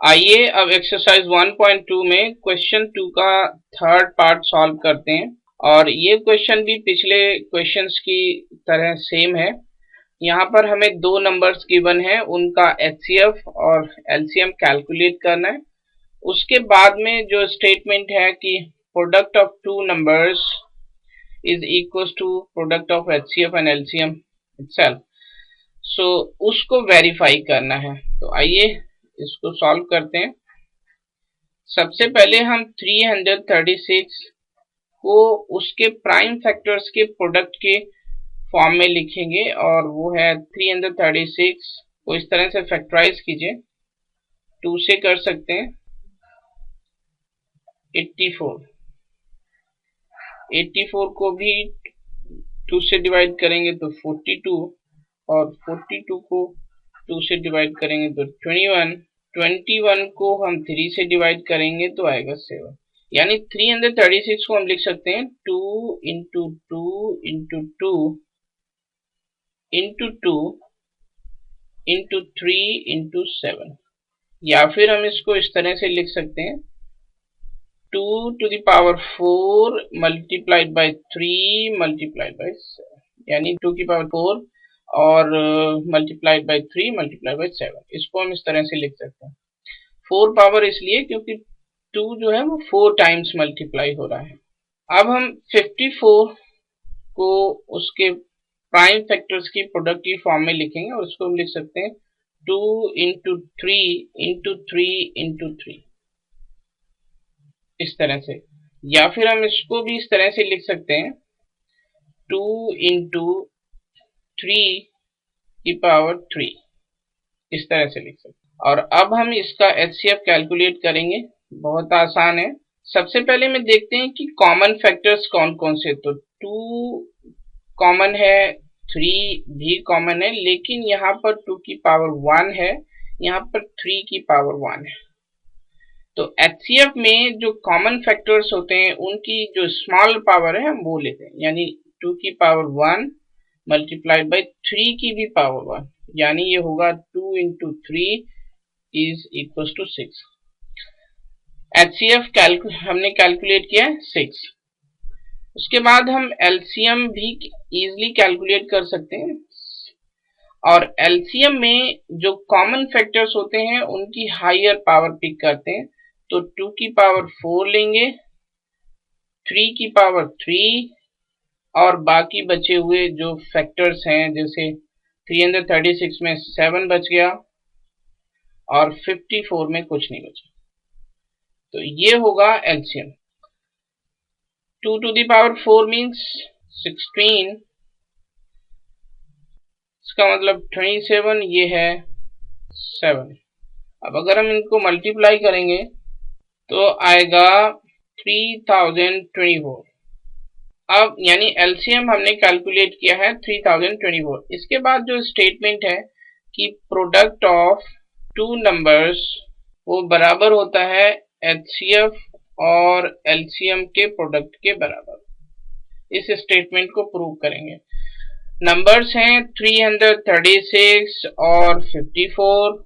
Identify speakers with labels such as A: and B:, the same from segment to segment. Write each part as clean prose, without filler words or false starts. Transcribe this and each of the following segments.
A: आइए अब एक्सरसाइज 1.2 में क्वेश्चन 2 का थर्ड पार्ट सॉल्व करते हैं। और ये क्वेश्चन भी पिछले क्वेश्चंस की तरह सेम है। यहाँ पर हमें दो नंबर्स गिवन है, उनका एचसीएफ और एलसीएम कैलकुलेट करना है। उसके बाद में जो स्टेटमेंट है कि product of two numbers is equal to product of HCF and LCM itself, so उसको वेरीफाई करना है। तो आइए इसको सॉल्व करते हैं। सबसे पहले हम 336 को उसके प्राइम फैक्टर्स के प्रोडक्ट के फॉर्म में लिखेंगे, और वो है 336 को इस तरह से फैक्टराइज कीजिए। 2 से कर सकते हैं 84 को भी 2 से डिवाइड करेंगे तो 42, और 42 को 2 से डिवाइड करेंगे तो 21 को हम 3 से डिवाइड करेंगे तो आएगा 7। यानी 336 को हम लिख सकते हैं 2 into 2 into 2 into 2 into 3 into 7, या फिर हम इसको इस तरह से लिख सकते हैं 2 to the power 4 multiplied by 3 multiplied by 7, यानी 2 की पावर 4 और मल्टीप्लाइड बाय 3 मल्टीप्लाइड बाय 7। इसको हम इस तरह से लिख सकते हैं। 4 पावर इसलिए क्योंकि 2 जो है वो 4 टाइम्स मल्टीप्लाई हो रहा है। अब हम 54 को उसके प्राइम फैक्टर्स की प्रोडक्ट की फॉर्म में लिखेंगे, और उसको हम लिख सकते हैं 2 इंटू 3 इंटू 3 इंटू 3, इस तरह से। या फिर हम इसको भी इस तरह से लिख सकते हैं 2 इंटू 3 की पावर 3, इस तरह से लिख सकते हैं। और अब हम इसका एचसीएफ कैलकुलेट करेंगे। बहुत आसान है। सबसे पहले में देखते हैं कि कॉमन फैक्टर्स कौन कौन से। तो 2 कॉमन है, 3 भी कॉमन है, लेकिन यहाँ पर 2 की पावर 1 है, यहाँ पर 3 की पावर 1 है। तो एचसीएफ में जो कॉमन फैक्टर्स होते हैं उनकी जो स्मॉल पावर है हम वो लेते हैं, यानी 2 की पावर 1 मल्टीप्लाइड बाय 3 की भी पावर 1, यानी ये होगा 2 into 3 is equal to 6। HCF हमने कैलकुलेट किया है 6। उसके बाद हम एलसीएम भी इजीली कैलकुलेट कर सकते हैं, और एलसीएम में जो कॉमन फैक्टर्स होते हैं उनकी हायर पावर पिक करते हैं। तो 2 की पावर 4 लेंगे, 3 की पावर 3, और बाकी बचे हुए जो फैक्टर्स हैं, जैसे 336 में 7 बच गया और 54 में कुछ नहीं बचा, तो ये होगा LCM. 2 to the power 4 means 16, इसका मतलब 27, ये है 7। अब अगर हम इनको मल्टीप्लाई करेंगे तो आएगा 3024। अब यानी एलसीएम हमने कैलकुलेट किया है 3024। इसके बाद जो स्टेटमेंट है कि प्रोडक्ट ऑफ टू नंबर्स वो बराबर होता है एचसीएफ और एलसीएम के प्रोडक्ट के बराबर। इस स्टेटमेंट को प्रूव करेंगे। नंबर्स हैं 336 और 54,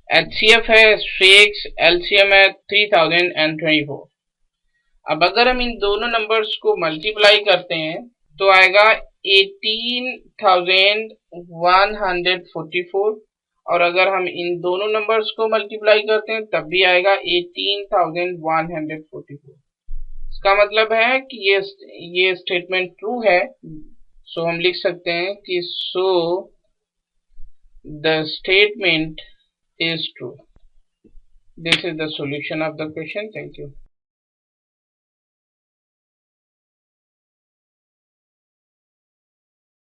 A: एचसीएफ है 6, एलसीएम है 3024। अब अगर हम इन दोनों नंबर्स को मल्टीप्लाई करते हैं तो आएगा 18,144, और अगर हम इन दोनों नंबर्स को मल्टीप्लाई करते हैं तब भी आएगा 18,144। इसका मतलब है कि ये स्टेटमेंट ट्रू है। सो हम लिख सकते हैं कि so the statement is true. This is the solution of the question. Thank you.